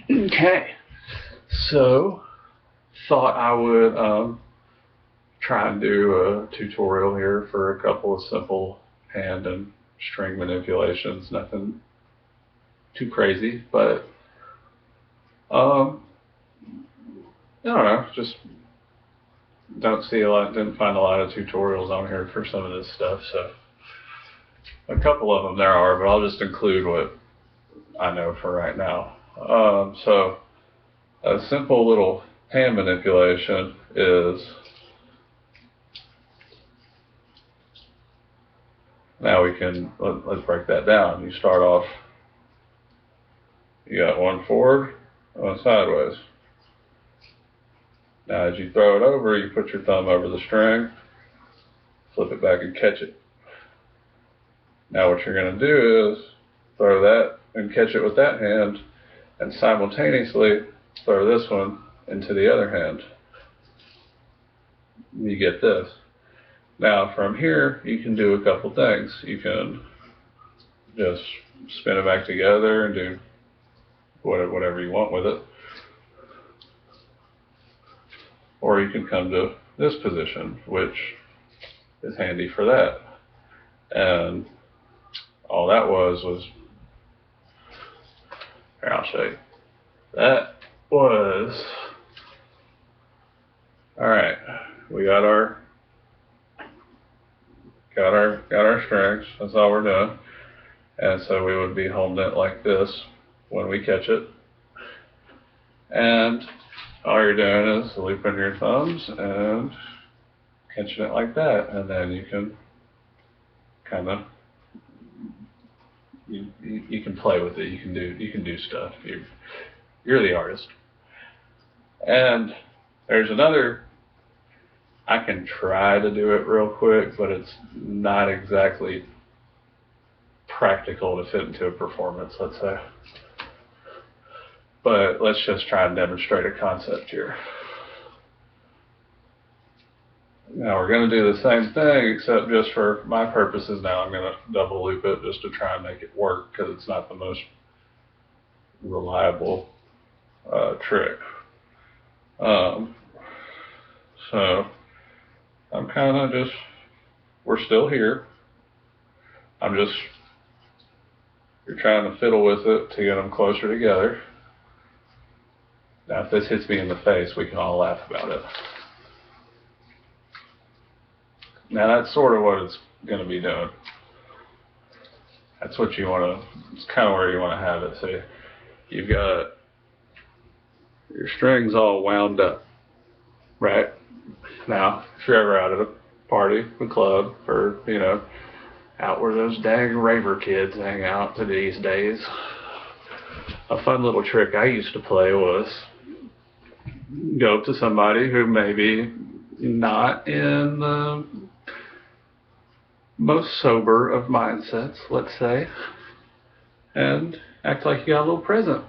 Okay, so thought I would try and do a tutorial here for a couple of simple hand and string manipulations. Nothing too crazy, but um, I don't know. Just didn't find a lot of tutorials on here for some of this stuff. So a couple of them there are, but I'll just include what I know for right now. So a simple little hand manipulation is, now let's break that down. You start off, you got one forward, one sideways. Now as you throw it over, you put your thumb over the string, flip it back and catch it. Now what you're going to do is throw that and catch it with that hand, and simultaneously throw this one into the other hand. You get this. Now from here, you can do a couple things. You can just spin it back together and do whatever you want with it. Or you can come to this position, which is handy for that. And all that was, here, I'll show you. That was, all right, we got our strings. That's all we're doing. And so we would be holding it like this when we catch it. And all you're doing is looping your thumbs and catching it like that. And then you can kind of, you can play with it. You can do stuff. You're the artist. And there's another, I can try to do it real quick, but it's not exactly practical to fit into a performance, let's say. But let's just try and demonstrate a concept here. Now we're going to do the same thing, except just for my purposes now, I'm going to double loop it just to try and make it work, because it's not the most reliable trick. So I'm kind of just, we're still here. You're trying to fiddle with it to get them closer together. Now if this hits me in the face, we can all laugh about it. Now that's sort of what it's going to be doing. That's what you want to, it's kind of where you want to have it. So you've got your strings all wound up, right? Now, if you're ever out at a party, a club, or, out where those dang raver kids hang out these days, a fun little trick I used to play was go up to somebody who maybe not in the most sober of mindsets, let's say, and act like you got a little present.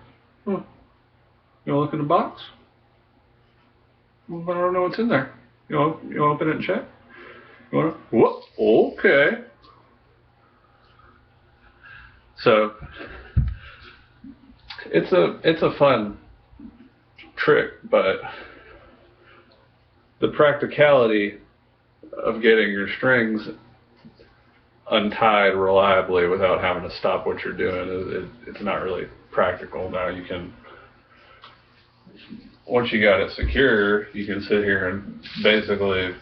You want to look in the box? Well, I don't know what's in there. You want to open it and check? You want to? Whoa, okay. So it's a fun trick, but the practicality of getting your strings untied reliably without having to stop what you're doing it's not really practical. Now you can, once you got it secure, you can sit here and basically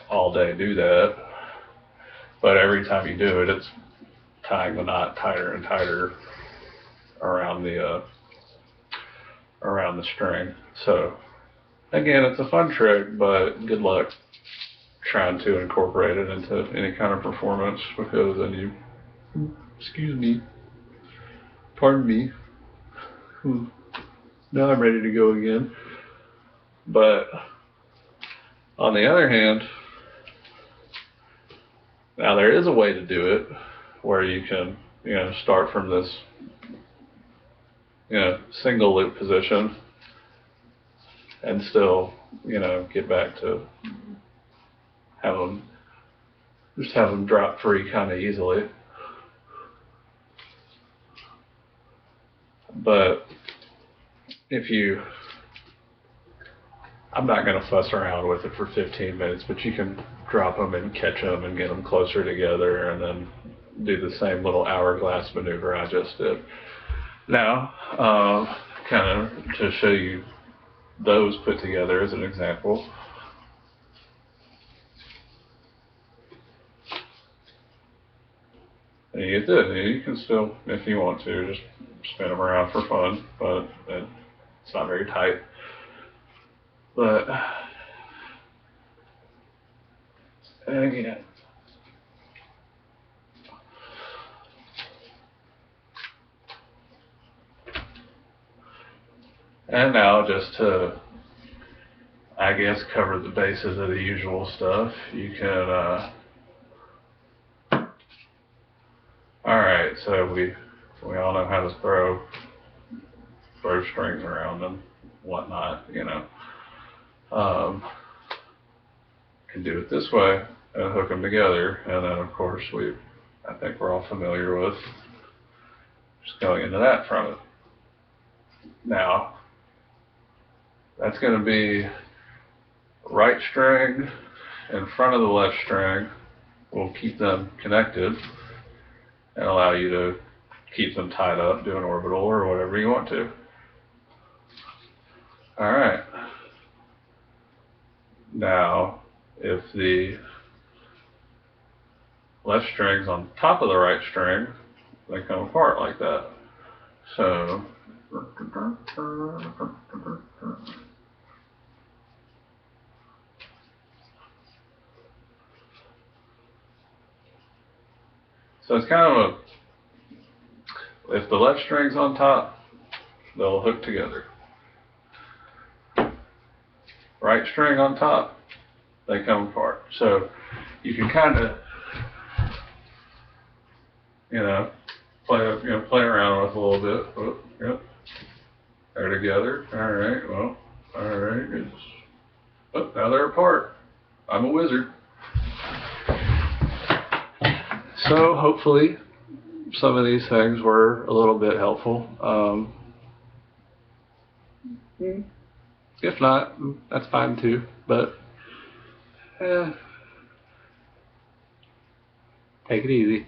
all day do that. But every time you do it, it's tying the knot tighter and tighter around the string. So again, it's a fun trick, but good luck trying to incorporate it into any kind of performance, because then you, excuse me, pardon me. Now I'm ready to go again. But on the other hand, now there is a way to do it where you can, start from this, single loop position and still, get back to have them drop free kind of easily. But if you, I'm not going to fuss around with it for 15 minutes, but you can drop them and catch them and get them closer together and then do the same little hourglass maneuver I just did. Now, kind of to show you those put together as an example. And you get this. You can still, if you want to, just spin them around for fun, but it's not very tight. But, again, and now just to, I guess, cover the bases of the usual stuff, you can, alright, so we all know how to throw strings around and whatnot, you know. Can do it this way and hook them together, and then of course I think we're all familiar with just going into that from it. Now, that's going to be right string in front of the left string. We'll keep them connected and allow you to keep them tied up, do an orbital or whatever you want to. Alright. Now, if the left string's on top of the right string, they come apart like that. So, it's kind of if the left string's on top, they'll hook together. Right string on top, they come apart. So you can kind of, play around with a little bit. Oh, yep. They're together. All right. Well, all right. Oh, now they're apart. I'm a wizard. So hopefully some of these things were a little bit helpful. If not, that's fine too. But take it easy.